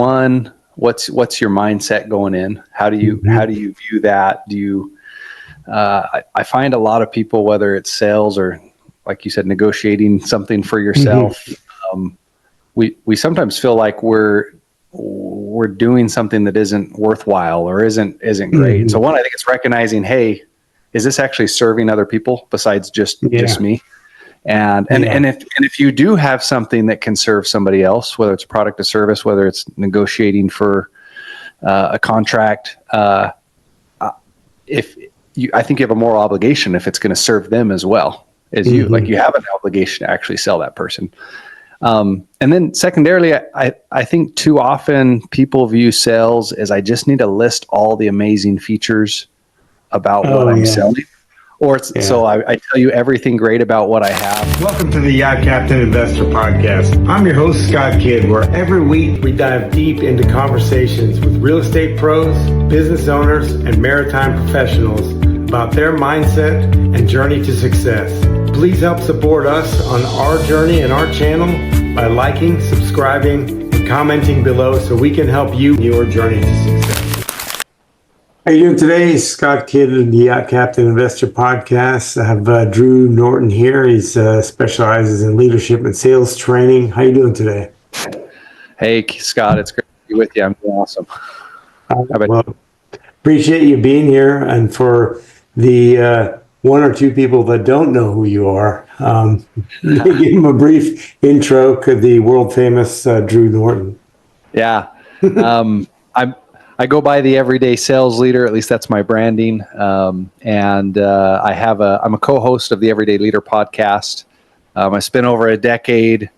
one, what's your mindset going in? How do you view that? Do you I find a lot of people, whether it's sales or, like you said, negotiating something for yourself, we sometimes feel like we're doing something that isn't worthwhile or isn't great. And so one, I think it's recognizing, hey, is this actually serving other people besides just me? And if you do have something that can serve somebody else, whether it's a product or service, whether it's negotiating for a contract, I think you have a moral obligation if it's going to serve them as well as you. Like, you have an obligation to actually sell that person. And then secondarily, I think too often people view sales as, I just need to list all the amazing features about what I'm selling. Or so I tell you everything great about what I have. Welcome to the Yacht Captain Investor Podcast. I'm your host, Scott Kidd, where every week we dive deep into conversations with real estate pros, business owners, and maritime professionals about their mindset and journey to success. Please help support us on our journey and our channel by liking, subscribing, and commenting below so we can help you in your journey to success. How you doing today? Scott Kidd of the Yacht Captain Investor Podcast. I have Drew Norton here. He specializes in leadership and sales training. How you doing today? Hey, Scott. It's great to be with you. I'm doing awesome. Well, appreciate you being here. And for the one or two people that don't know who you are, give them a brief intro to the world famous Drew Norton. Yeah. I go by the Everyday Sales Leader. At least that's my branding. And I'm a co-host of the Everyday Leader podcast. I spent over a decade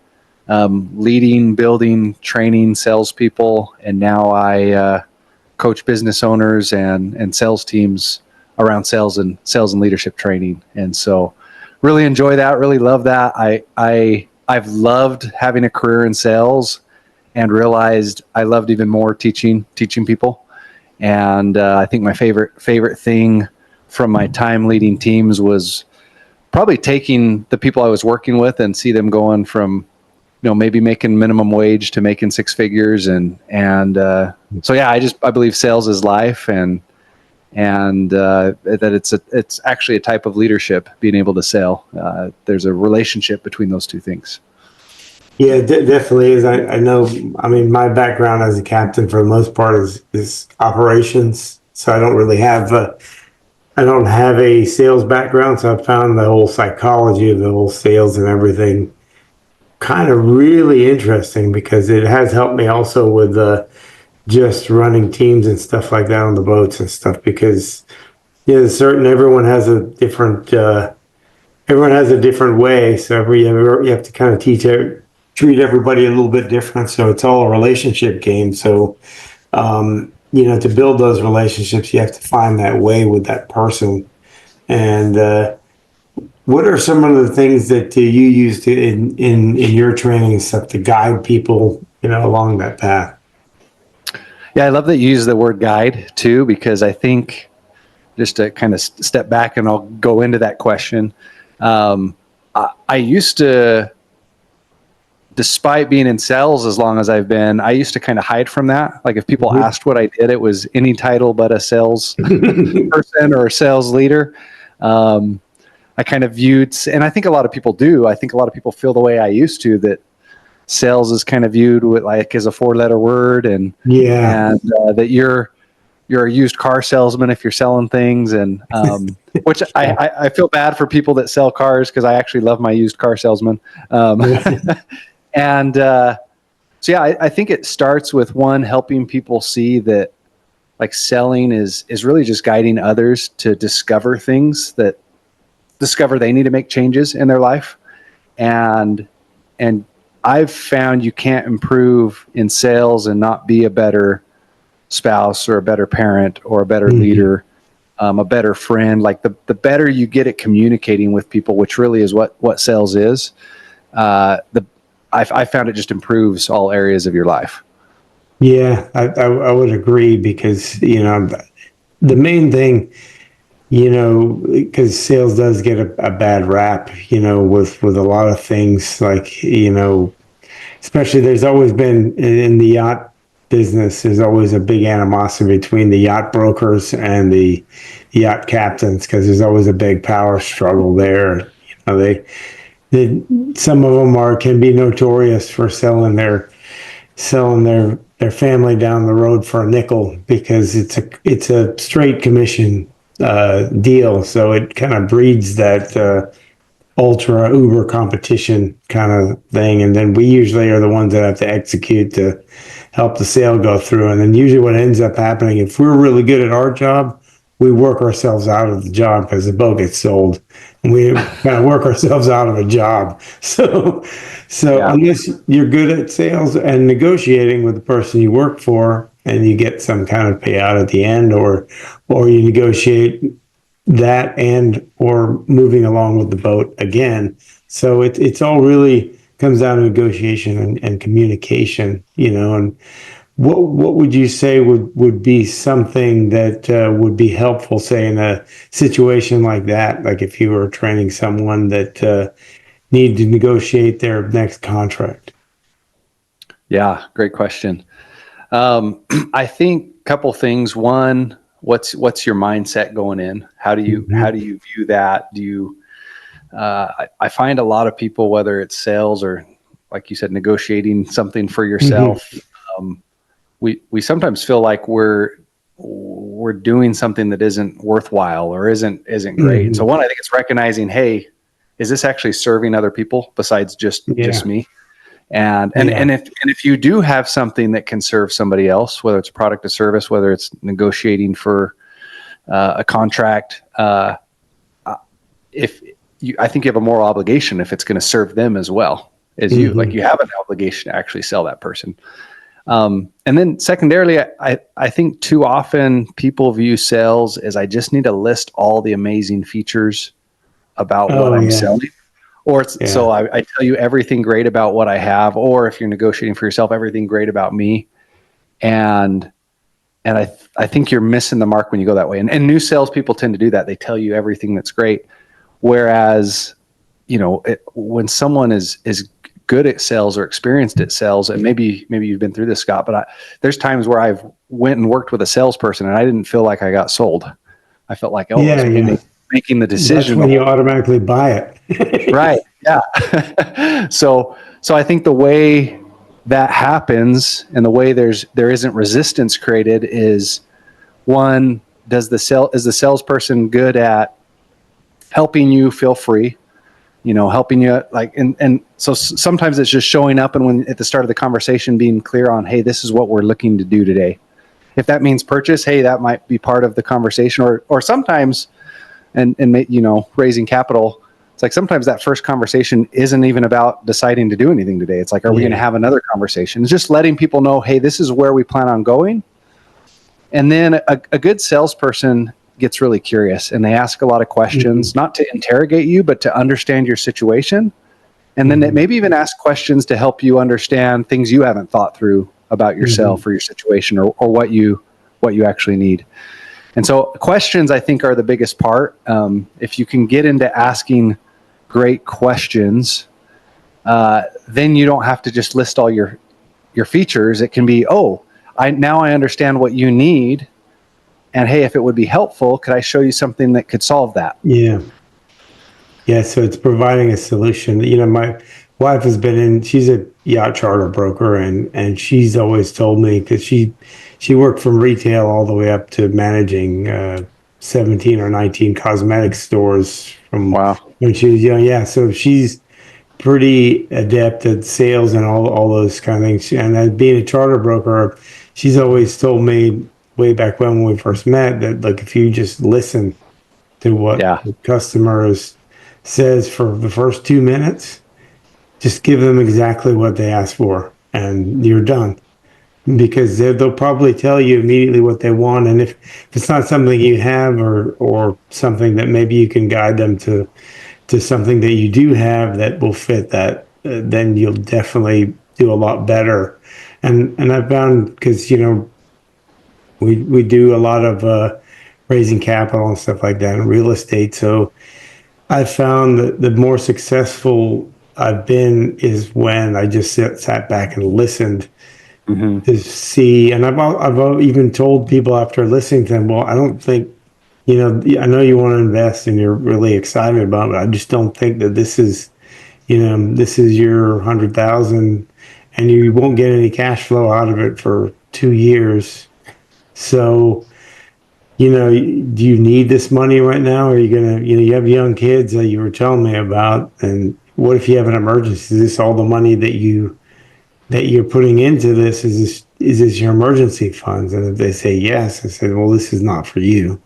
leading, building, training salespeople, and now I coach business owners and sales teams around sales and leadership training. And so, really enjoy that. Really love that. I've loved having a career in sales, and realized I loved even more teaching people. And I think my favorite thing from my time leading teams was probably taking the people I was working with and see them going from, maybe making minimum wage to making six figures. And so, yeah, I believe sales is life, and that it's actually a type of leadership, being able to sell. There's a relationship between those two things. Yeah, definitely is. I know, my background as a captain for the most part is operations. So I don't really have a sales background. So I found the whole psychology of the whole sales and everything kind of really interesting, because it has helped me also with just running teams and stuff like that on the boats and stuff, because everyone has a different way. So you have to kind of treat everybody a little bit different. So it's all a relationship game. So, to build those relationships, you have to find that way with that person. And what are some of the things that you use in your training and stuff to guide people, along that path? Yeah, I love that you use the word guide too, because I think, just to kind of step back and I'll go into that question. I used to, despite being in sales as long as I've been, I used to kind of hide from that. Like, if people asked what I did, it was any title but a sales person or a sales leader. I kind of viewed, and I think a lot of people do, I think a lot of people feel the way I used to, that sales is kind of viewed with, like, as a 4-letter word, and that you're a used car salesman if you're selling things, and which I feel bad for people that sell cars, because I actually love my used car salesman. And so, yeah, I think it starts with, one, helping people see that, like, selling is really just guiding others to discover things, that discover they need to make changes in their life. And I've found you can't improve in sales and not be a better spouse or a better parent or a better leader, a better friend. Like, the better you get at communicating with people, which really is what sales is, I found it just improves all areas of your life. Yeah, I would agree, because, the main thing, because sales does get a bad rap, with a lot of things, like, especially there's always been in the yacht business, there's always a big animosity between the yacht brokers and the yacht captains, because there's always a big power struggle there. They some of them can be notorious for selling their family down the road for a nickel, because it's a straight commission deal. So it kind of breeds that ultra uber competition kind of thing. And then we usually are the ones that have to execute to help the sale go through. And then usually what ends up happening, if we're really good at our job, we work ourselves out of the job because the boat gets sold, and we kind of work ourselves out of a job. So Yeah. unless you're good at sales and negotiating with the person you work for, and you get some kind of payout at the end, or you negotiate that and or moving along with the boat again. So it's all really comes down to negotiation and communication, and what would you say would be something that would be helpful, say, in a situation like that, like if you were training someone that needed to negotiate their next contract? Yeah, great question. I think a couple things. One, what's your mindset going in? How do you view that? Do you? I find a lot of people, whether it's sales or, like you said, negotiating something for yourself. We sometimes feel like we're doing something that isn't worthwhile or isn't great. And so one, I think it's recognizing, hey, is this actually serving other people besides just me? And if you do have something that can serve somebody else, whether it's a product or service, whether it's negotiating for a contract, I think you have a moral obligation if it's going to serve them as well as you. Like, you have an obligation to actually sell that person. And then secondarily, I think too often people view sales as, I just need to list all the amazing features about what I'm selling. Or so I tell you everything great about what I have, or if you're negotiating for yourself, everything great about me. And I think you're missing the mark when you go that way. And new salespeople tend to do that. They tell you everything that's great. Whereas, when someone is good at sales or experienced at sales, and maybe you've been through this, Scott, but there's times where I've went and worked with a salesperson and I didn't feel like I got sold. I felt like, making the decision. That's when you automatically buy it. Right. Yeah. So I think the way that happens and the way there isn't resistance created is, one, is the salesperson good at helping you feel free, helping you, like, and so sometimes it's just showing up, and when at the start of the conversation being clear on, hey, this is what we're looking to do today. If that means purchase, hey, that might be part of the conversation, or sometimes, and raising capital, it's like sometimes that first conversation isn't even about deciding to do anything today. It's like, are we going to have another conversation? It's just letting people know, hey, this is where we plan on going. And then a good salesperson gets really curious, and they ask a lot of questions, not to interrogate you, but to understand your situation. And then maybe even ask questions to help you understand things you haven't thought through about yourself or your situation, or what you actually need. And so questions, I think, are the biggest part. If you can get into asking great questions, then you don't have to just list all your features. It can be, now I understand what you need. And hey, if it would be helpful, could I show you something that could solve that? Yeah. So it's providing a solution. My wife has she's a yacht charter broker, and she's always told me, because she worked from retail all the way up to managing 17 or 19 cosmetic stores from when she was young. Yeah. So she's pretty adept at sales and all those kind of things. And being a charter broker, she's always told me, way back when we first met, that, like, if you just listen to what the customer says for the first 2 minutes, just give them exactly what they ask for, and you're done. Because they'll probably tell you immediately what they want, and if it's not something you have, or something that maybe you can guide them to something that you do have that will fit that, then you'll definitely do a lot better. And I found, because we do a lot of raising capital and stuff like that in real estate. So I found that the more successful I've been is when I just sat back and listened to see. And I've even told people after listening to them, well, I don't think, I know you want to invest and you're really excited about it. I just don't think that this is your 100,000 and you won't get any cash flow out of it for 2 years. So, do you need this money right now? Or are you going to, you have young kids that you were telling me about. And what if you have an emergency? Is this all the money that you're putting into this? Is this your emergency funds? And if they say yes, I said, well, this is not for you.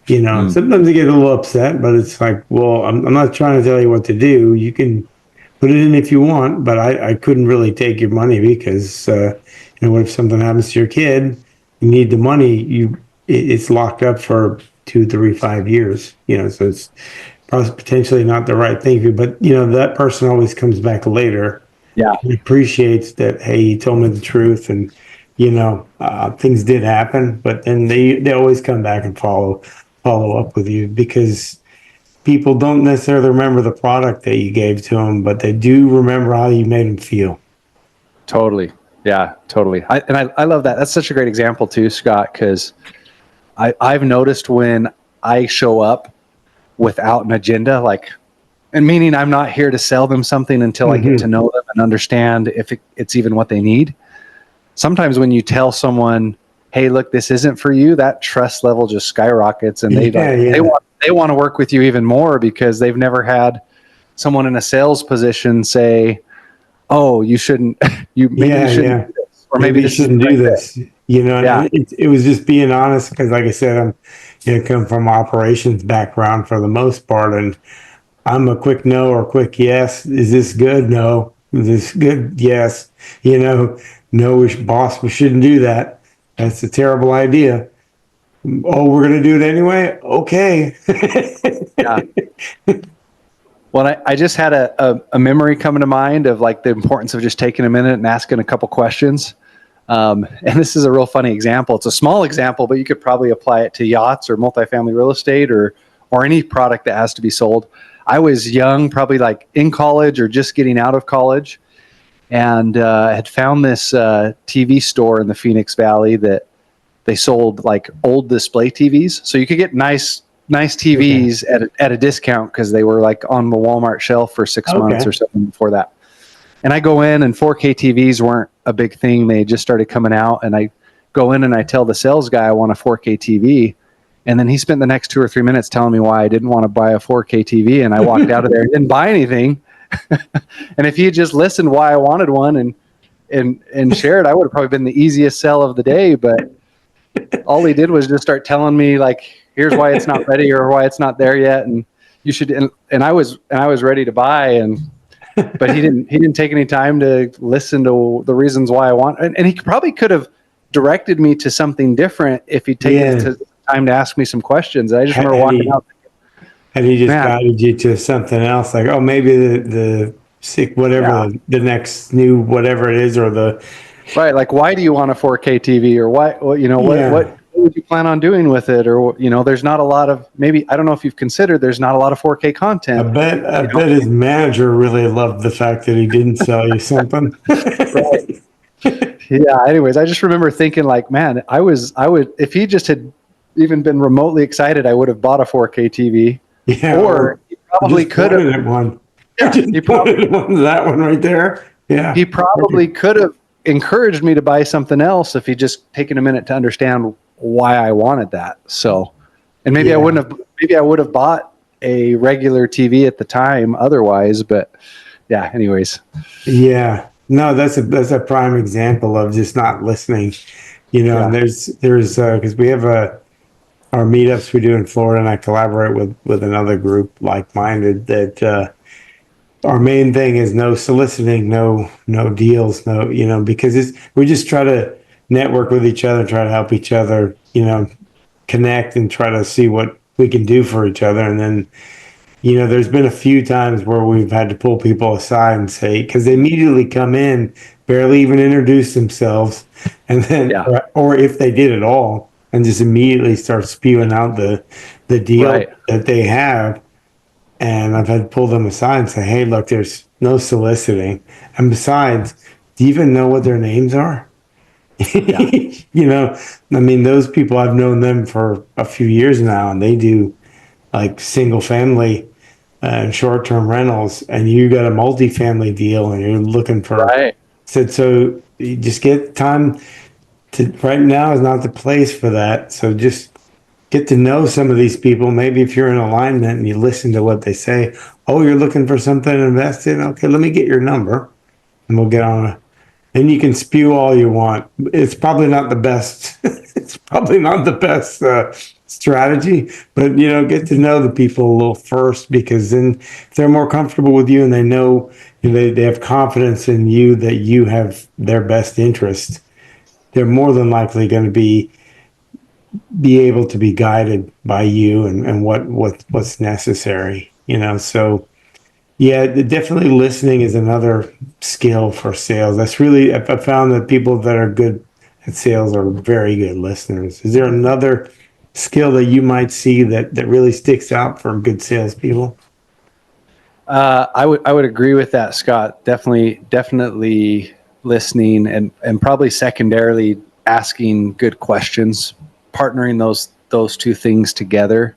Sometimes they get a little upset, but it's like, well, I'm not trying to tell you what to do. You can put it in if you want, but I couldn't really take your money because, what if something happens to your kid? You need the money. It's locked up for 2, 3, 5 years. So it's potentially not the right thing for you. But that person always comes back later. Yeah, He appreciates that. Hey, you told me the truth, and things did happen. But then they always come back and follow up with you because people don't necessarily remember the product that you gave to them, but they do remember how you made them feel. totally. Yeah, totally. I love that. That's such a great example too, Scott, because I've noticed when I show up without an agenda, and meaning I'm not here to sell them something until I get to know them and understand if it's even what they need. Sometimes when you tell someone, hey, look, this isn't for you, that trust level just skyrockets, and they want to work with you even more because they've never had someone in a sales position say, oh, you shouldn't, you shouldn't do this, or maybe you shouldn't do this. It was just being honest because, like I said, I'm come from operations background for the most part, and I'm a quick no or quick yes. Is this good? No. Is this good? Yes. No, boss, we shouldn't do that. That's a terrible idea. Oh, we're going to do it anyway? Okay. Yeah. Well, I just had a memory come to mind of the importance of just taking a minute and asking a couple questions. And this is a real funny example. It's a small example, but you could probably apply it to yachts or multifamily real estate or any product that has to be sold. I was young, probably in college or just getting out of college, and had found this TV store in the Phoenix Valley that they sold old display TVs. So you could get nice TVs at a discount because they were on the Walmart shelf for 6 months or something before that. And I go in, and 4K TVs weren't a big thing. They just started coming out, and I go in and I tell the sales guy I want a 4K TV. And then he spent the next 2 or 3 minutes telling me why I didn't want to buy a 4K TV. And I walked out of there and didn't buy anything. And if he had just listened why I wanted one and shared, I would have probably been the easiest sell of the day. But all he did was just start telling me here's why it's not ready or why it's not there yet. And you should, and I was ready to buy, but he didn't take any time to listen to the reasons why I want. And he probably could have directed me to something different if he'd taken time to ask me some questions. I just remember walking out. And he just guided you to something else, maybe the sick, whatever, the next new, whatever it is, or the. Right. Why do you want a 4K TV, or why, what would you plan on doing with it? Or, there's not a lot of, maybe, I don't know if you've considered, there's not a lot of 4K content. I bet his manager really loved the fact that he didn't sell you something. Right. Yeah. Anyways, I just remember thinking man, I would, if he just had even been remotely excited, I would have bought a 4K TV. Yeah. Or he probably could have. One. Yeah, he probably that one right there. Yeah. He probably could have encouraged me to buy something else if he'd just taken a minute to understand why I wanted that. So, and maybe I would have bought a regular TV at the time otherwise, but yeah, anyways. Yeah. No, that's a prime example of just not listening, and there's because we have our meetups we do in Florida, and I collaborate with another group like-minded that our main thing is no soliciting, no deals, because we just try to network with each other, try to help each other, connect and try to see what we can do for each other. And then, there's been a few times where we've had to pull people aside and say, because they immediately come in, barely even introduce themselves, and then, or if they did at all, and just immediately start spewing out the deal that they have. And I've had to pull them aside and say, hey, look, there's no soliciting. And besides, do you even know what their names are? Yeah. You know, I mean, those people, I've known them for a few years now, and they do like single family and short term rentals, and you got a multifamily deal, and you're looking for. Right. Said so. You just get time to. Right now is not the place for that. So just get to know some of these people. Maybe if you're in alignment and you listen to what they say. Oh, you're looking for something to invest in. Okay, let me get your number, and we'll get on. And you can spew all you want. It's probably not the best. It's probably not the best strategy, but get to know the people a little first, because then if they're more comfortable with you and they know they have confidence in you that you have their best interest, they're more than likely going to be able to be guided by you and what's necessary. So yeah, definitely listening is another skill for sales. That's really, I found that people that are good at sales are very good listeners. Is there another skill that you might see that really sticks out for good salespeople? I would agree with that, Scott. Definitely listening, and probably secondarily asking good questions, partnering those two things together.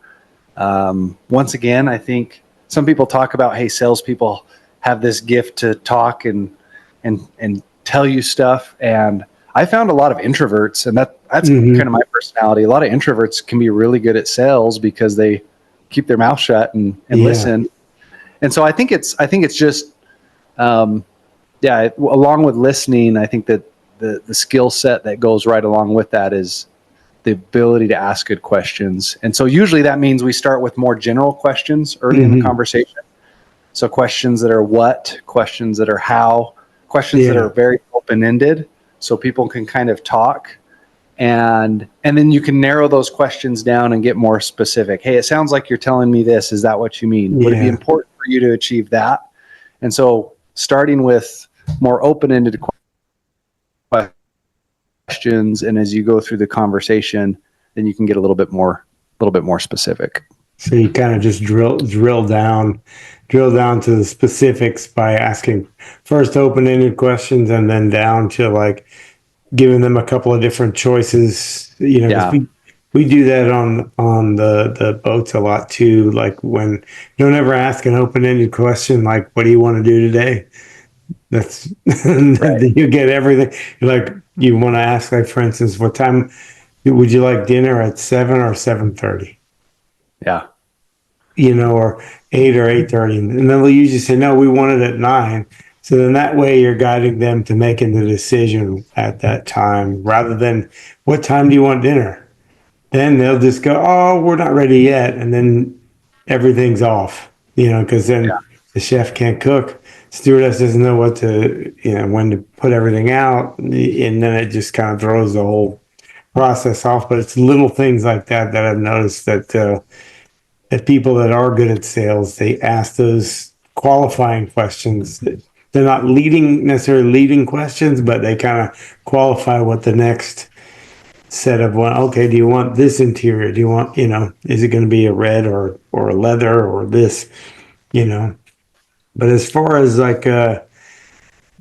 Once again, I think some people talk about, hey, salespeople have this gift to talk and tell you stuff. And I found a lot of introverts, and that's kind of my personality. A lot of introverts can be really good at sales because they keep their mouth shut and Yeah. listen. And so I think it's just, along with listening, I think that the skill set that goes right along with that is the ability to ask good questions. And so usually that means we start with more general questions early in the conversation. So questions that are what, questions that are how, questions that are very open-ended, so people can kind of talk. And then you can narrow those questions down and get more specific. Hey, it sounds like you're telling me this. Is that what you mean? Would it be important for you to achieve that? And so starting with more open-ended questions, and as you go through the conversation, then you can get a little bit more specific. So you kind of just drill down to the specifics by asking first open-ended questions, and then down to like giving them a couple of different choices. 'Cause we do that on the boats a lot too. Like, when you don't ever ask an open-ended question like, "What do you want to do today?" That's you get everything. Like, you want to ask, like, for instance, what time would you like dinner, at 7 or 7:30? Yeah. Or 8 or 8:30. And then they'll usually say, no, we want it at 9. So then that way you're guiding them to making the decision at that time, rather than, what time do you want dinner? Then they'll just go, oh, we're not ready yet. And then everything's off, because then the chef can't cook. Stewardess doesn't know what to, when to put everything out. And then it just kind of throws the whole process off. But it's little things like that I've noticed that people that are good at sales, they ask those qualifying questions. They're not necessarily leading questions, but they kind of qualify what the next set of one. Okay, do you want this interior? Do you want, is it going to be a red or a leather or this, But as far as like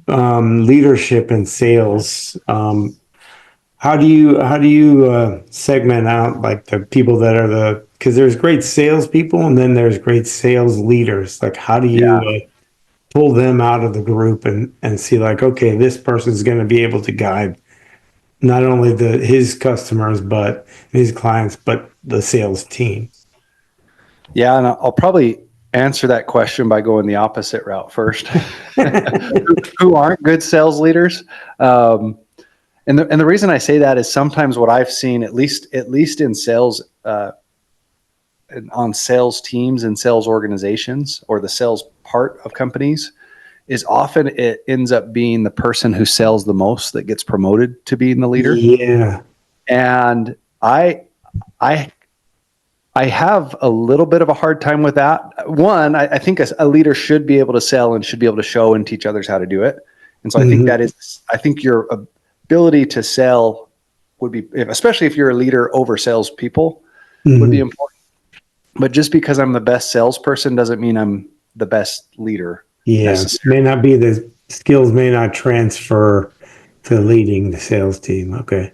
leadership and sales, how do you segment out like the people that are because there's great salespeople and then there's great sales leaders. Like, how do you pull them out of the group and see, like, okay, this person's going to be able to guide not only his customers, but his clients, but the sales team? Yeah, and I'll probably answer that question by going the opposite route first. Who aren't good sales leaders? And the reason I say that is sometimes what I've seen, at least in sales, on sales teams and sales organizations, or the sales part of companies, is often it ends up being the person who sells the most that gets promoted to being the leader. Yeah. And I have a little bit of a hard time with that. One, I think a leader should be able to sell and should be able to show and teach others how to do it. And so I think your ability to sell would be, especially if you're a leader over salespeople, would be important. But just because I'm the best salesperson doesn't mean I'm the best leader. Yeah, may not be, the skills may not transfer to leading the sales team. Okay.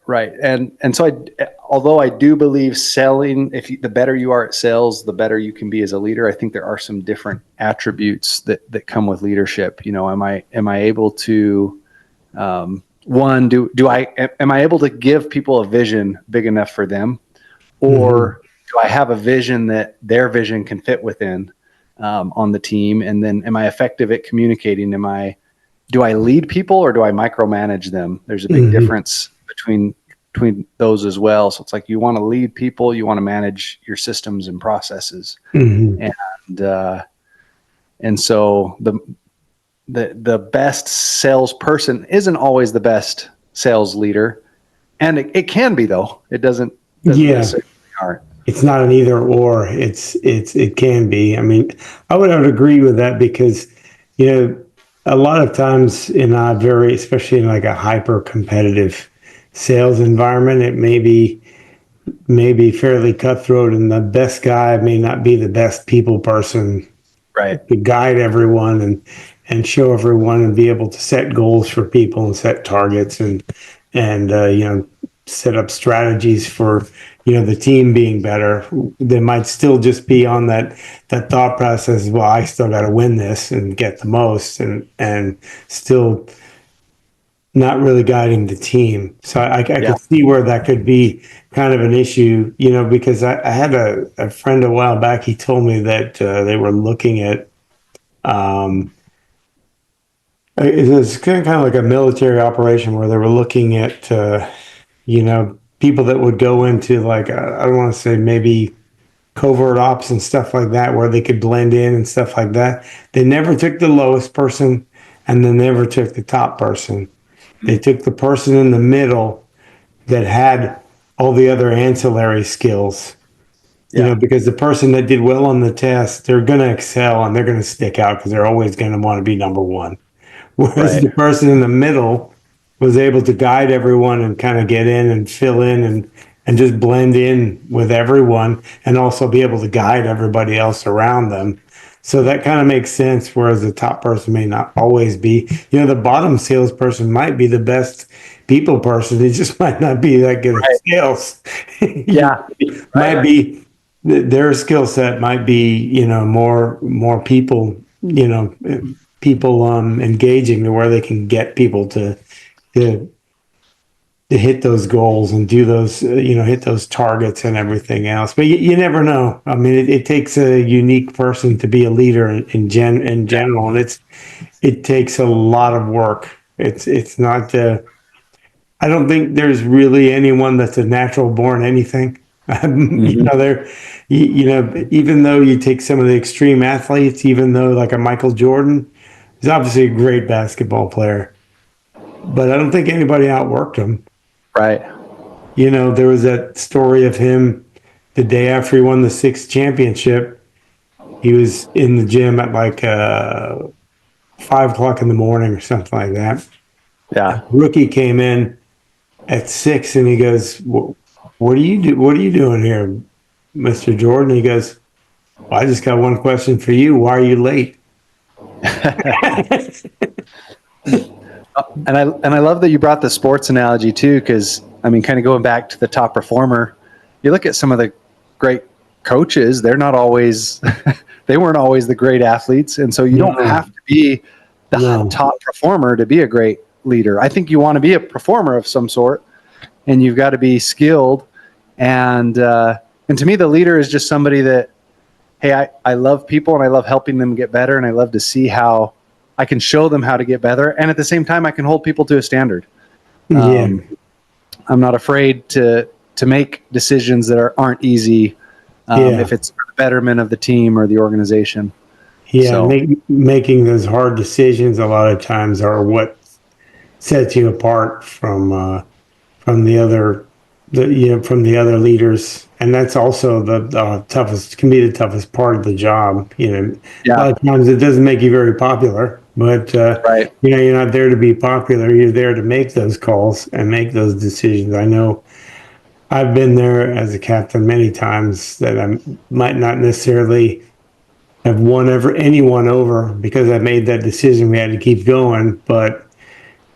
Right. And so although I do believe selling, the better you are at sales, the better you can be as a leader. I think there are some different attributes that come with leadership. Am I able to, one, am I able to give people a vision big enough for them, or do I have a vision that their vision can fit within, on the team? And then am I effective at communicating? Do I lead people or do I micromanage them? There's a big difference between those as well. So it's like, you want to lead people, you want to manage your systems and processes. And so the best salesperson isn't always the best sales leader. And it can be, though. It doesn't necessarily aren't. It's not an either or. It can be. I mean, I would agree with that because, a lot of times especially in like a hyper competitive sales environment, it may be fairly cutthroat, and the best guy may not be the best people person, right, to guide everyone and show everyone and be able to set goals for people and set targets and set up strategies for the team being better. They might still just be on that thought process. Well, I still got to win this and get the most, and still not really guiding the team. So I could see where that could be kind of an issue. Because I had a friend a while back. He told me that they were looking at. It was kind of like a military operation where they were looking at, people that would go into like, I don't want to say maybe covert ops and stuff like that, where they could blend in and stuff like that. They never took the lowest person and they never took the top person. They took the person in the middle that had all the other ancillary skills. Because the person that did well on the test, they're going to excel and they're going to stick out because they're always going to want to be number one. Whereas the person in the middle was able to guide everyone and kind of get in and fill in and just blend in with everyone and also be able to guide everybody else around them. So that kind of makes sense, whereas the top person may not always be. The bottom salesperson might be the best people person. He just might not be that good at sales. Might be their skill set might be, more people, engaging to where they can get people to hit those goals and do those, hit those targets and everything else. But you never know. I mean, it takes a unique person to be a leader in general, and it takes a lot of work. It's not. I don't think there's really anyone that's a natural born anything. Even though you take some of the extreme athletes, even though like a Michael Jordan, he's obviously a great basketball player, but I don't think anybody outworked him. Right. There was that story of him the day after he won the 6th championship. He was in the gym at like 5:00 in the morning or something like that. Yeah. A rookie came in at 6 and he goes, What are you doing here, Mr. Jordan? He goes, well, I just got one question for you. Why are you late? And I love that you brought the sports analogy too, because I mean, kind of going back to the top performer, you look at some of the great coaches, they're not always, they weren't always the great athletes. And so you don't have to be the top performer to be a great leader. I think you want to be a performer of some sort, and you've got to be skilled. And to me, the leader is just somebody that, hey, I love people and I love helping them get better. And I love to see how I can show them how to get better. And at the same time, I can hold people to a standard. I'm not afraid to make decisions that aren't easy, if it's for the betterment of the team or the organization. Making those hard decisions a lot of times are what sets you apart from the other leaders, and that's also the toughest, can be the toughest part of the job. A lot of times it doesn't make you very popular, but you're not there to be popular. You're there to make those calls and make those decisions. I know I've been there as a captain many times that I might not necessarily have won anyone over because I made that decision. We had to keep going, but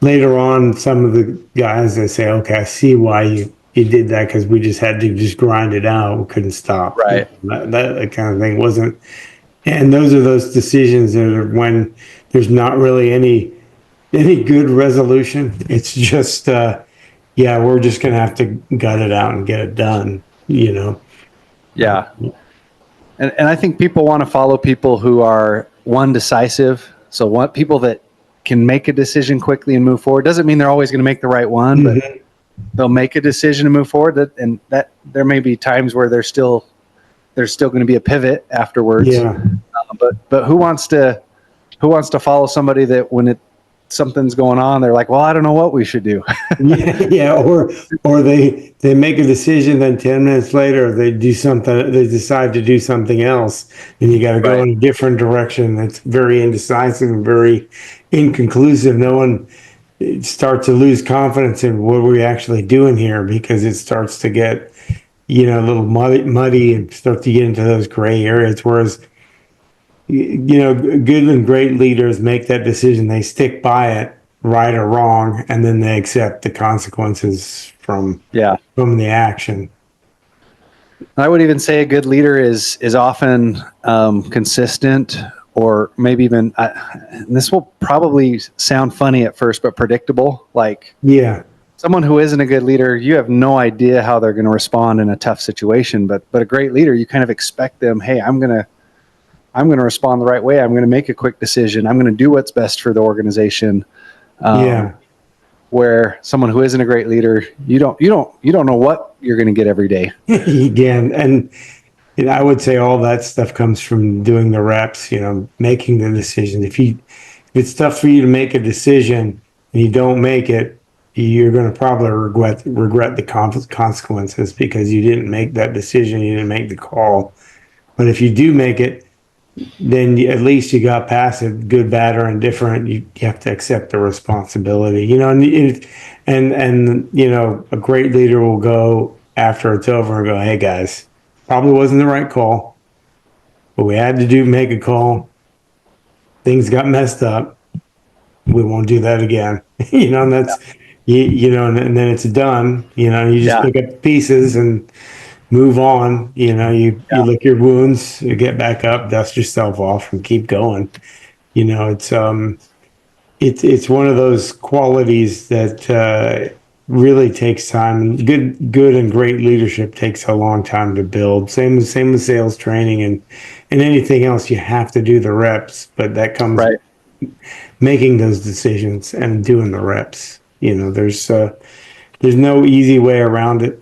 later on, some of the guys, they say, okay, I see why you did that, because we just had to just grind it out. We couldn't stop. Right. That kind of thing wasn't. And those are those decisions that are when there's not really any good resolution. It's just, yeah, we're just going to have to gut it out and get it done, you know? Yeah. And I think people want to follow people who are decisive. So want people that can make a decision quickly and move forward. Doesn't mean they're always going to make the right one, but they'll make a decision to move forward. That there may be times where there's still going to be a pivot afterwards. Yeah. But who wants to follow somebody that when something's going on, they're like, well, I don't know what we should do. Yeah. Or they make a decision, then 10 minutes later they decide to do something else, and you got to go in a different direction. That's very indecisive and very inconclusive. No one starts to lose confidence in what we're actually doing here, because it starts to get, a little muddy and start to get into those gray areas. Whereas, good and great leaders make that decision. They stick by it, right or wrong, and then they accept the consequences from the action. I would even say a good leader is often consistent, or maybe even, and this will probably sound funny at first, but predictable. Like, someone who isn't a good leader, you have no idea how they're going to respond in a tough situation. But a great leader, you kind of expect them, hey, I'm going to respond the right way. I'm going to make a quick decision. I'm going to do what's best for the organization. Where someone who isn't a great leader, you don't know what you're going to get every day. Again, and I would say all that stuff comes from doing the reps. Making the decision. If it's tough for you to make a decision and you don't make it, you're going to probably regret the consequences, because you didn't make that decision. You didn't make the call. But if you do make it, then at least you got past it, good, bad, or indifferent. You have to accept the responsibility, and a great leader will go after it's over and go, hey guys, probably wasn't the right call, but we had to make a call. Things got messed up. We won't do that again. And that's, and then it's done. You just pick up the pieces and move on. You lick your wounds, you get back up, dust yourself off, and keep going. It's one of those qualities that really takes time. Good and great leadership takes a long time to build. Same with sales training and anything else. You have to do the reps, but that comes making those decisions and doing the reps. There's no easy way around it.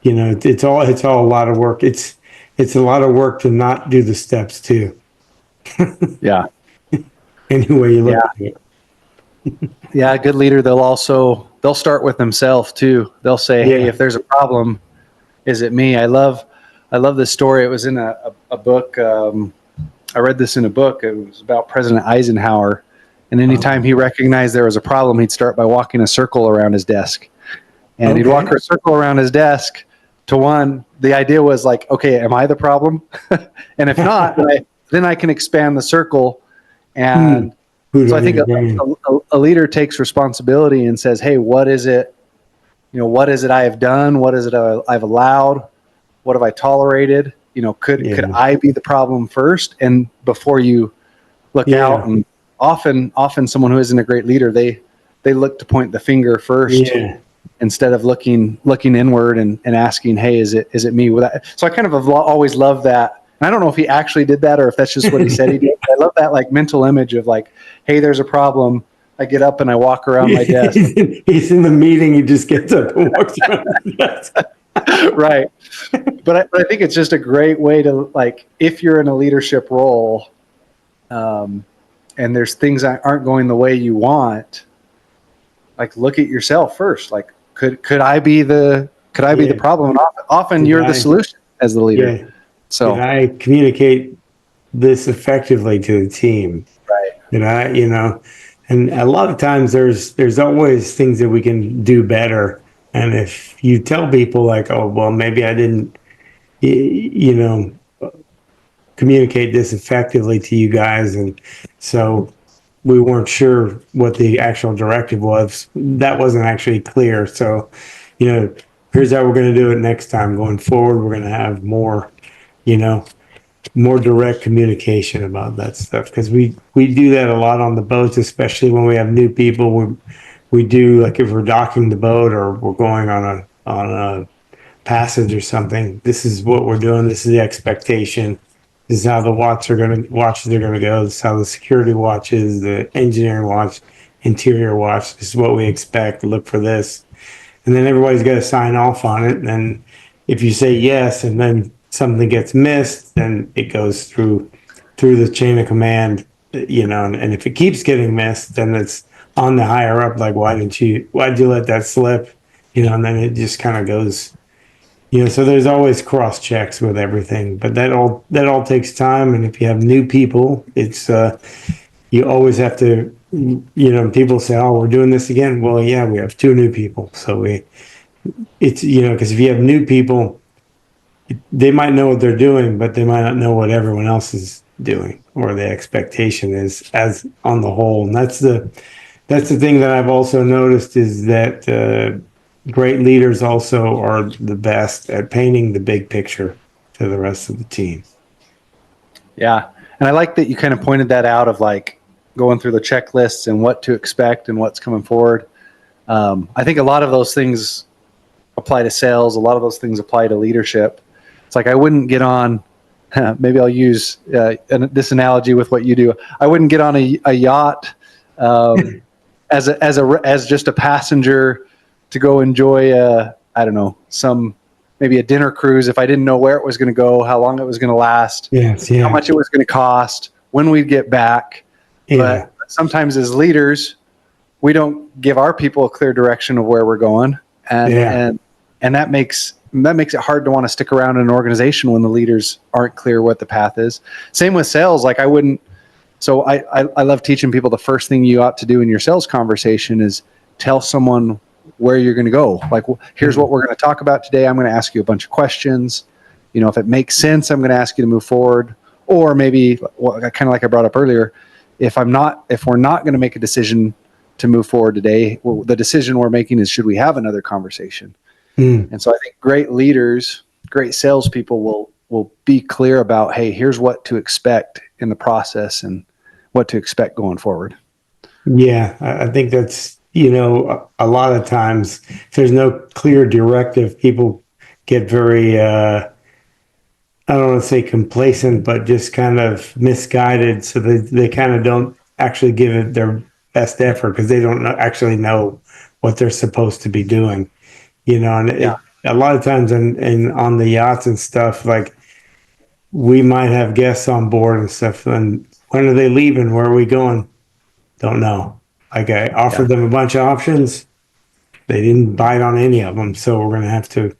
It's all a lot of work. It's a lot of work to not do the steps too. Yeah. Any way you look at it. Yeah, a good leader, they'll start with themselves too. They'll say, hey, if there's a problem, is it me? I love this story. It was in a book. I read this in a book. It was about President Eisenhower. And anytime he recognized there was a problem, he'd start by walking a circle around his desk. And he'd walk a circle around his desk the idea was like, okay, am I the problem? And if not, then I can expand the circle. And so I think a leader takes responsibility and says, hey, what is it I have done? What is it I've allowed? What have I tolerated? Could I be the problem first? And before you look out, and often someone who isn't a great leader, they look to point the finger first. Instead of looking inward and asking, hey, is it me? So I kind of have always loved that. And I don't know if he actually did that or if that's just what he said he did. I love that like mental image of like, hey, there's a problem. I get up and I walk around my desk. He's in the meeting. He just gets up and walks around the desk. Right. But I think it's just a great way to, like, if you're in a leadership role and there's things that aren't going the way you want, like, look at yourself first. Like, could I be the problem? And often you're the solution as the leader. So did I communicate this effectively to the team? Right. Did I, and a lot of times there's always things that we can do better. And if you tell people like, oh, well, maybe I didn't, communicate this effectively to you guys. And so we weren't sure what the actual directive was. That wasn't actually clear. So, here's how we're going to do it next time. Going forward, we're going to have more, you know, more direct communication about that stuff, because we do that a lot on the boats, especially when we have new people. We do, like, if we're docking the boat or we're going on a passage or something. This is what we're doing. This is the expectation. This is how the watches are going to go. This is how the security watches, the engineering watch, interior watch. This is what we expect. Look for this, and then everybody's got to sign off on it. And then if you say yes, and then something gets missed, then it goes through the chain of command. And if it keeps getting missed, then it's on the higher up. Like, why'd you let that slip? And then it just kind of goes. So there's always cross checks with everything, but that all takes time. And if you have new people, it's you always have to. People say, "Oh, we're doing this again." Well, yeah, we have 2 new people, so it's because if you have new people, they might know what they're doing, but they might not know what everyone else is doing or the expectation is as on the whole. And that's the thing that I've also noticed, is that. Great leaders also are the best at painting the big picture to the rest of the team. Yeah. And I like that you kind of pointed that out, of like going through the checklists and what to expect and what's coming forward. I think a lot of those things apply to sales. A lot of those things apply to leadership. It's like, I wouldn't get on, maybe I'll use this analogy with what you do. I wouldn't get on a yacht as just a passenger to go enjoy maybe a dinner cruise, if I didn't know where it was going to go, how long it was going to last, how much it was going to cost, when we'd get back. But sometimes as leaders, we don't give our people a clear direction of where we're going, and that makes it hard to want to stick around in an organization when the leaders aren't clear what the path is. Same with sales. Like, I love teaching people the first thing you ought to do in your sales conversation is tell someone where you're going to go. Like, here's what we're going to talk about today. I'm going to ask you a bunch of questions. If it makes sense, I'm going to ask you to move forward. Or maybe, kind of like I brought up earlier, if we're not going to make a decision to move forward today, the decision we're making is, should we have another conversation? And so I think great leaders, great salespeople will be clear about, hey, here's what to expect in the process and what to expect going forward. Yeah, I think that's, a lot of times if there's no clear directive, people get very, I don't want to say complacent, but just kind of misguided. So they kind of don't actually give it their best effort, because they don't actually know what they're supposed to be doing, a lot of times on the yachts and stuff, like, we might have guests on board and stuff, and when are they leaving? Where are we going? Don't know. Like, I offered them a bunch of options. They didn't bite on any of them. So we're going to have to,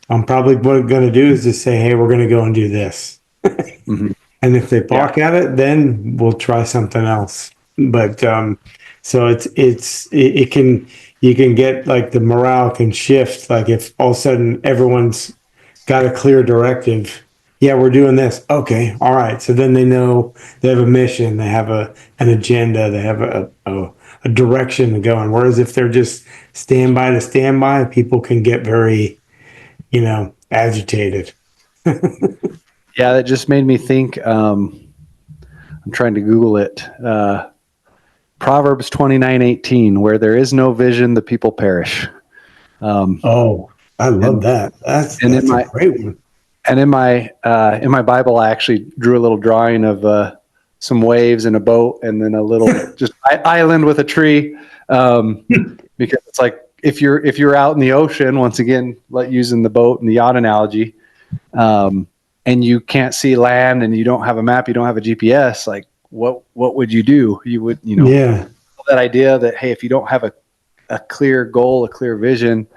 I'm probably going to do is just say, hey, we're going to go and do this. And if they balk at it, then we'll try something else. But, so you can get, like, the morale can shift. Like, if all of a sudden everyone's got a clear directive, yeah, we're doing this. Okay. All right. So then they know they have a mission, they have an agenda, they have a direction to go in. Whereas if they're just standby to standby, people can get very, agitated. Yeah, that just made me think. I'm trying to Google it. Proverbs 29:18, where there is no vision, the people perish. I love that. That's a great one. And in my Bible, I actually drew a little drawing of some waves and a boat, and then a little just island with a tree, because it's like if you're out in the ocean, once again, using the boat and the yacht analogy, and you can't see land, and you don't have a map, you don't have a GPS, like what would you do? You would that idea that, hey, if you don't have a clear goal, a clear vision,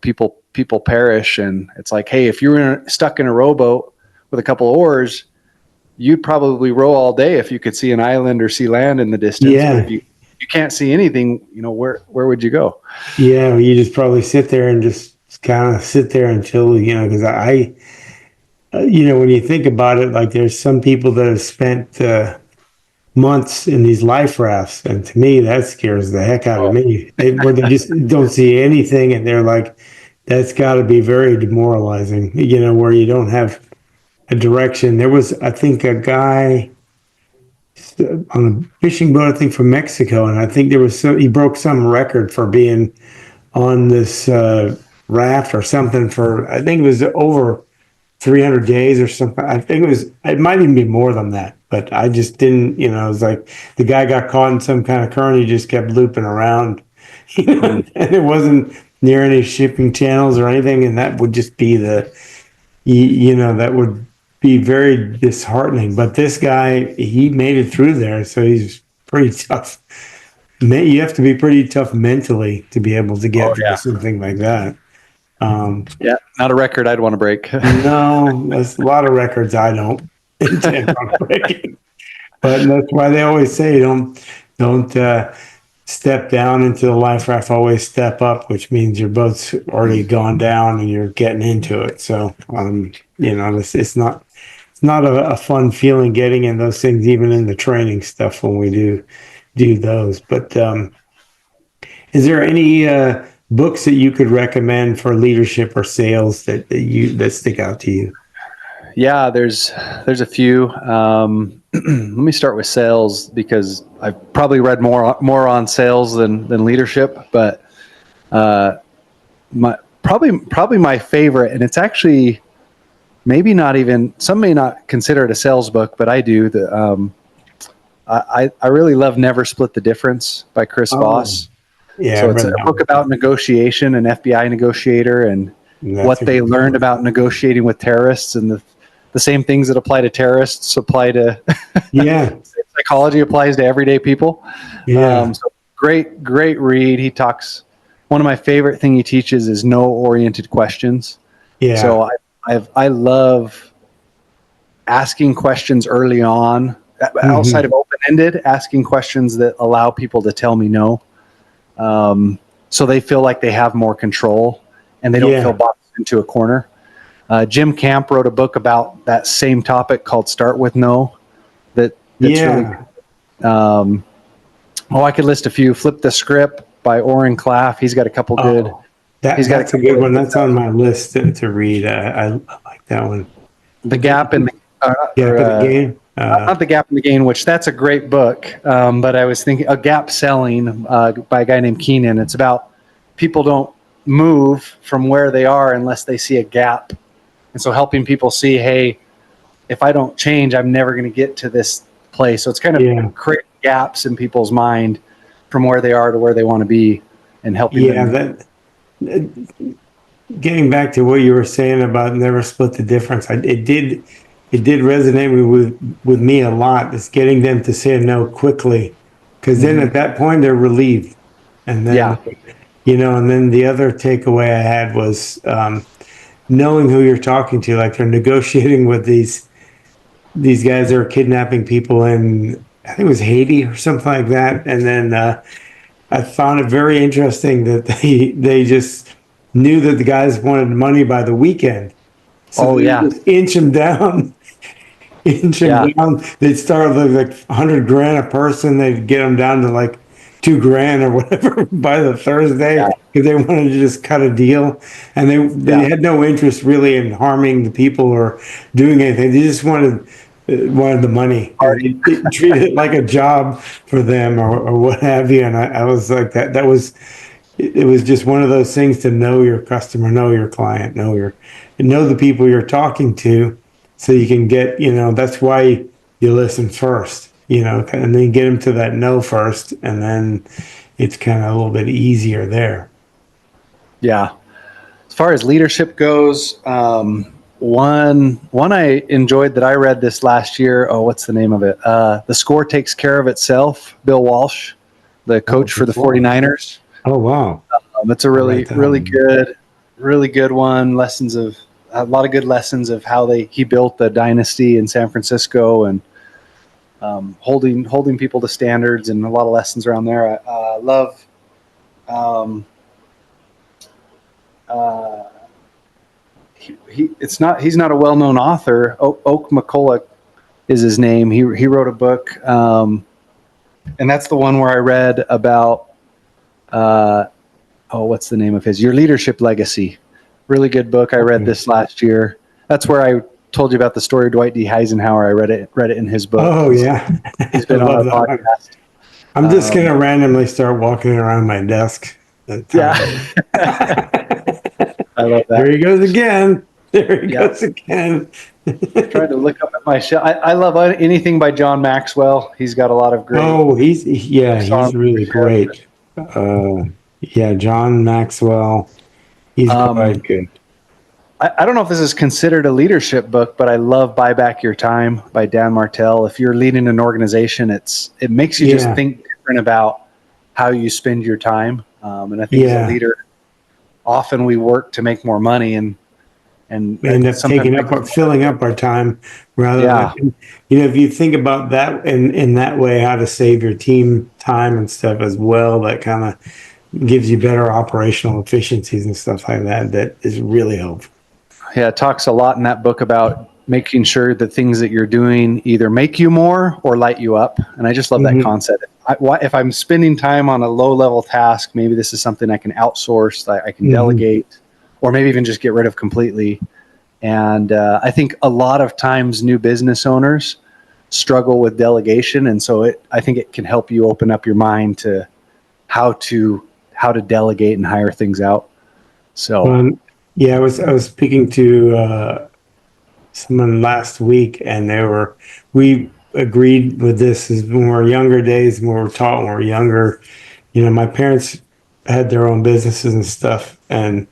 people perish. And it's like, hey, if you were stuck in a rowboat with a couple of oars, you'd probably row all day if you could see an island or see land in the distance. Yeah. But if you can't see anything, where would you go? Yeah, you just probably sit there and just kind of sit there until, because when you think about it, like, there's some people that have spent months in these life rafts, and to me that scares the heck out of Oh, me. Where they just don't see anything, and they're like, that's got to be very demoralizing. Where you don't have a direction. There was, I think, a guy on a fishing boat, I think from Mexico, and I think he broke some record for being on this raft or something for, I think it was over 300 days or something. I think it might even be more than that, but I just didn't, it was like the guy got caught in some kind of current. He just kept looping around, and it wasn't near any shipping channels or anything. And that would just be that would be very disheartening. But this guy, he made it through there. So he's pretty tough. You have to be pretty tough mentally to be able to get through something like that. Yeah, not a record I'd want to break. No, there's a lot of records I don't intend on breaking. But that's why they always say don't step down into the life raft, always step up, which means your boat's already gone down and you're getting into it. So it's not a fun feeling getting in those things, even in the training stuff when we do those. But is there any books that you could recommend for leadership or sales that stick out to you? Yeah, there's a few. Let me start with sales because I've probably read more on sales than leadership, but probably my favorite, and it's actually maybe not even, some may not consider it a sales book, but I do. I really love Never Split the Difference by Chris Voss. Yeah, so it's a book about negotiation, an FBI negotiator, and what they learned about negotiating with terrorists, and the same things that apply to terrorists apply to psychology applies to everyday people. So great read. One of my favorite thing he teaches is no-oriented questions. Yeah. So I love asking questions early on, outside of open-ended, asking questions that allow people to tell me no. So they feel like they have more control and they don't feel boxed into a corner. Jim Camp wrote a book about that same topic called Start With No. That's really good. I could list a few. Flip the Script by Oren Klaff. He's got a couple good. That's a good one. That's on my list to read. I like that one. The Gap in the Game. Not The Gap in the Gain, which that's a great book. But I was thinking A Gap Selling by a guy named Keenan. It's about people don't move from where they are unless they see a gap. And so helping people see, hey, if I don't change, I'm never going to get to this place. So it's kind of creating gaps in people's mind from where they are to where they want to be and helping them. Getting back to what you were saying about Never Split the Difference, it did resonate with me a lot. It's getting them to say no quickly, because then at that point they're relieved, and then and then the other takeaway I had was knowing who you're talking to. Like, they're negotiating with these guys that are kidnapping people in, I think it was Haiti or something like that, and then I found it very interesting that they just knew that the guys wanted money by the weekend. So just inch them down. They'd start with like $100,000 a person. They'd get them down to like $2,000 or whatever by the Thursday, because they wanted to just cut a deal, and they had no interest really in harming the people or doing anything. They just wanted the money. They treated it like a job for them or what have you. And I was like, that was, it was just one of those things to know your customer, know your client, know the people you're talking to, so you can get, that's why you listen first, and then get them to that no first, and then it's kind of a little bit easier there. Yeah. As far as leadership goes, one I enjoyed that I read this last year. Oh, what's the name of it? The Score Takes Care of Itself. Bill Walsh, the coach for the 49ers. Oh, wow. It's a really good one. A lot of good lessons of how he built the dynasty in San Francisco, and holding people to standards, and a lot of lessons around there. I love. He's not a well-known author. Oak McCulloch is his name. He wrote a book And that's the one where I read about, what's the name of his? Your Leadership Legacy. Really good book. I read this last year. That's where I told you about the story of Dwight D. Eisenhower. I read it in his book. Oh, yeah. He's been I on our love that one. podcast. I'm just going to randomly start walking around my desk. Yeah. I love that. There he goes again. There he goes again. Trying to look up at my shelf. I love anything by John Maxwell. He's got a lot of great. Oh, he's really great. John Maxwell. He's quite good. I don't know if this is considered a leadership book, but I love Buy Back Your Time by Dan Martell. If you're leading an organization, it makes you just think different about how you spend your time. And I think as a leader, often we work to make more money and end up filling up our time rather than, if you think about that in that way, how to save your team time and stuff as well, that kind of gives you better operational efficiencies and stuff like that. That is really helpful. Yeah, it talks a lot in that book about making sure that things that you're doing either make you more or light you up. And I just love that concept. If I'm spending time on a low-level task, maybe this is something I can outsource, that I can delegate, or maybe even just get rid of completely. And I think a lot of times new business owners struggle with delegation. And so I think it can help you open up your mind to how to delegate and hire things out. So I was speaking to someone last week, and we agreed with this is when we were younger days, when we were taught when we were younger. My parents had their own businesses and stuff, and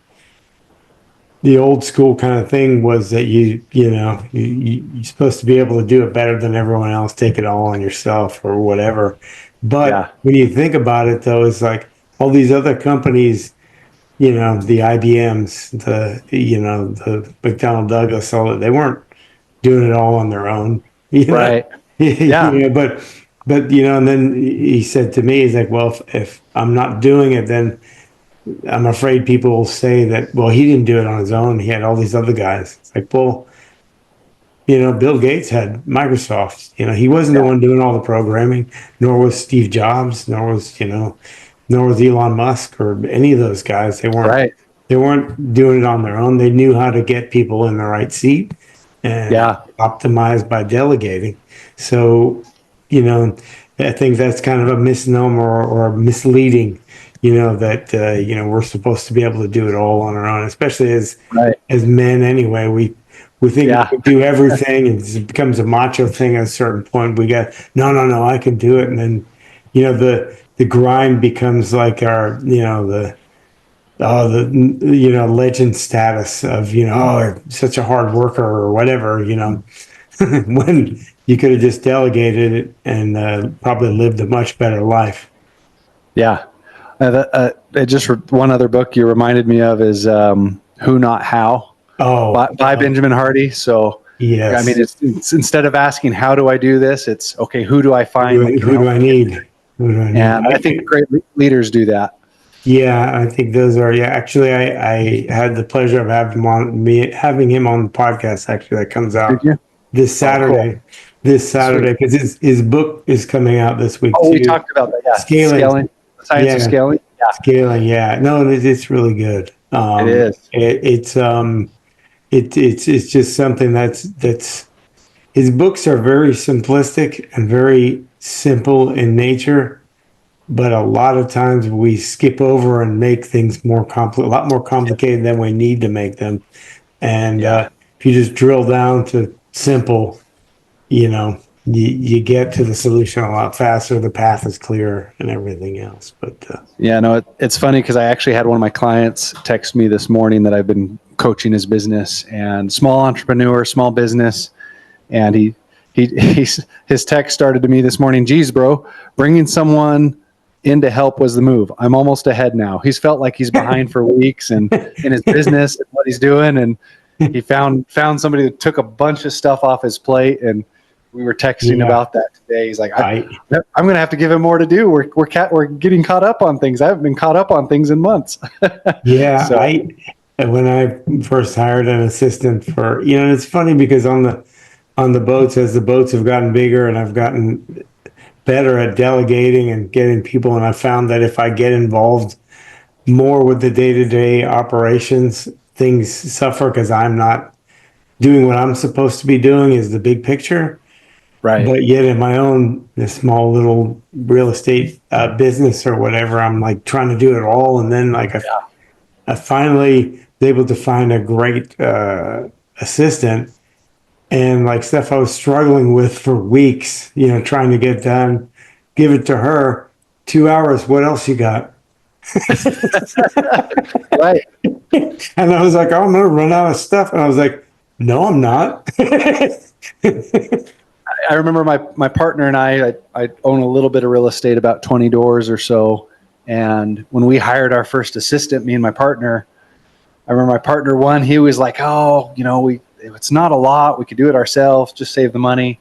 the old school kind of thing was that you're supposed to be able to do it better than everyone else, take it all on yourself or whatever. But when you think about it, though, it's like all these other companies, the IBMs, the McDonnell Douglas, all that, they weren't doing it all on their own. Right. Yeah. But and then he said to me, he's like, well, if I'm not doing it, then I'm afraid people will say that, well, he didn't do it on his own. He had all these other guys. It's like, well, Bill Gates had Microsoft. He wasn't the one doing all the programming, nor was Steve Jobs, nor was Elon Musk or any of those guys. They weren't. Right. They weren't doing it on their own. They knew how to get people in the right seat and optimize by delegating. So, I think that's kind of a misnomer or misleading. That we're supposed to be able to do it all on our own, especially as men. Anyway, we think we can do everything, and it becomes a macho thing at a certain point. We got no, I can do it, and then the grind becomes like our the legend status of such a hard worker or whatever. When you could have just delegated it and probably lived a much better life. Yeah. Just one other book you reminded me of is Who Not How by Benjamin Hardy. So I mean, it's instead of asking how do I do this, it's okay, who do I find? Who do I need? And I think great leaders do that. Yeah, I think those are. Yeah, actually, I had the pleasure of having him on the podcast. Actually, that comes out this Saturday. Cool. This Saturday, because his book is coming out this week. We talked about that. Yeah, scaling. Science of scaling. Yeah. Scaling. Yeah. No, it's really good. It is. It's just something that's his books are very simplistic and very simple in nature, but a lot of times we skip over and make things a lot more complicated than we need to make them. And if you just drill down to simple, you get to the solution a lot faster. The path is clearer and everything else. But it's funny because I actually had one of my clients text me this morning that I've been coaching his business, and small entrepreneur, small business, and his text started to me this morning. Geez, bro, bringing someone in to help was the move. I'm almost ahead now. He's felt like he's behind for weeks and in his business and what he's doing, and he found somebody that took a bunch of stuff off his plate, and we were texting about that today. He's like, I'm going to have to give him more to do. We're getting caught up on things. I haven't been caught up on things in months. So, when I first hired an assistant for, it's funny because on the boats, as the boats have gotten bigger and I've gotten better at delegating and getting people. And I found that if I get involved more with the day-to-day operations, things suffer because I'm not doing what I'm supposed to be doing is the big picture. Right. But yet in my own this small little real estate business or whatever, I'm like trying to do it all. And then like I finally was able to find a great assistant, and like stuff I was struggling with for weeks, trying to get done, give it to her. 2 hours. What else you got? Right. And I was like, oh, I'm going to run out of stuff. And I was like, no, I'm not. I remember my partner and I own a little bit of real estate, about 20 doors or so. And when we hired our first assistant, me and my partner, I remember my partner one, he was like, oh, it's not a lot. We could do it ourselves, just save the money.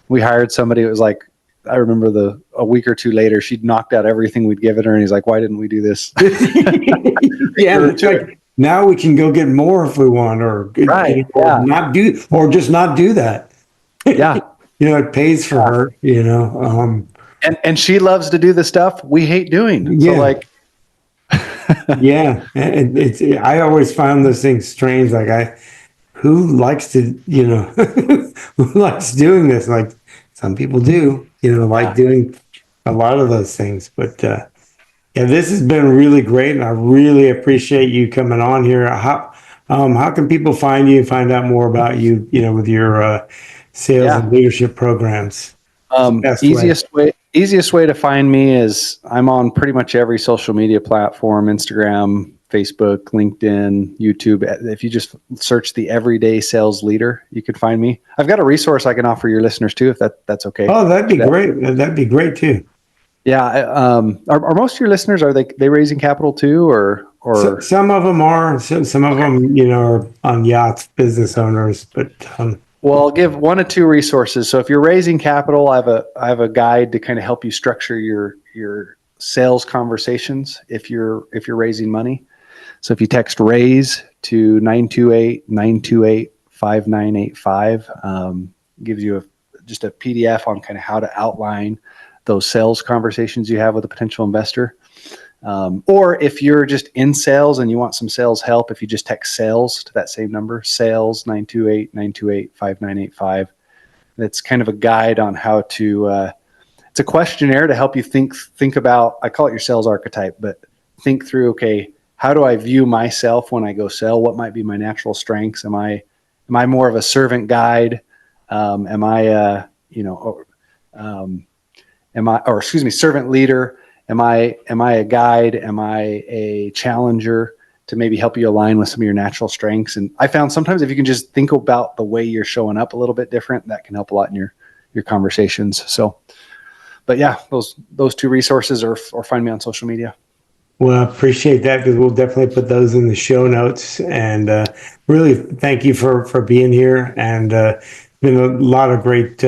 We hired somebody. It was like, I remember a week or two later, she'd knocked out everything we'd given her. And he's like, why didn't we do this? Yeah. It's like, now we can go get more if we want, or just not do that. Yeah. It pays for her, And she loves to do the stuff we hate doing. Yeah. So like, yeah. And I always found those things strange. Like who likes to, who likes doing this? Like some people do, doing a lot of those things. But yeah, this has been really great, and I really appreciate you coming on here. How can people find you and find out more about you, with your sales and leadership programs? Easiest way to find me is I'm on pretty much every social media platform: Instagram, Facebook, LinkedIn, YouTube. If you just search the Everyday Sales Leader, you could find me. I've got a resource I can offer your listeners too, if that's okay. Oh, that'd be great. That'd be great too. Yeah. Are most of your listeners, are they raising capital too, or? Some of them are. Some of them, are on yachts, business owners, but. Well, I'll give one or two resources. So if you're raising capital, I have a guide to kind of help you structure your sales conversations if you're raising money. So if you text RAISE to 928-928-5985, gives you just a PDF on kind of how to outline those sales conversations you have with a potential investor. Or if you're just in sales and you want some sales help, if you just text sales to that same number, sales 928-928-5985, that's kind of a guide on how to, it's a questionnaire to help you think about, I call it your sales archetype, but think through, okay, how do I view myself when I go sell? What might be my natural strengths? Am I more of a servant guide? Servant leader? Am I a guide? Am I a challenger to maybe help you align with some of your natural strengths? And I found sometimes if you can just think about the way you're showing up a little bit different, that can help a lot in your conversations. So, but yeah, those two resources, or find me on social media. Well, I appreciate that, because we'll definitely put those in the show notes. And really thank you for being here. And been a lot of great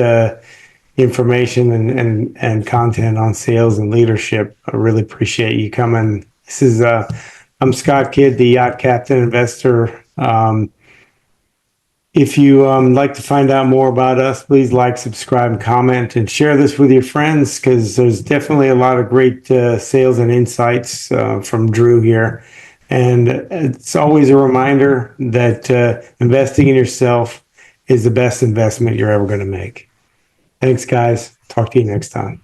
information and content on sales and leadership. I really appreciate you coming. This is I'm Scott Kidd, the Yacht Captain Investor. If you like to find out more about us, please like, subscribe, and comment, and share this with your friends, because there's definitely a lot of great sales and insights from Drew here. And it's always a reminder that investing in yourself is the best investment you're ever going to make. Thanks, guys. Talk to you next time.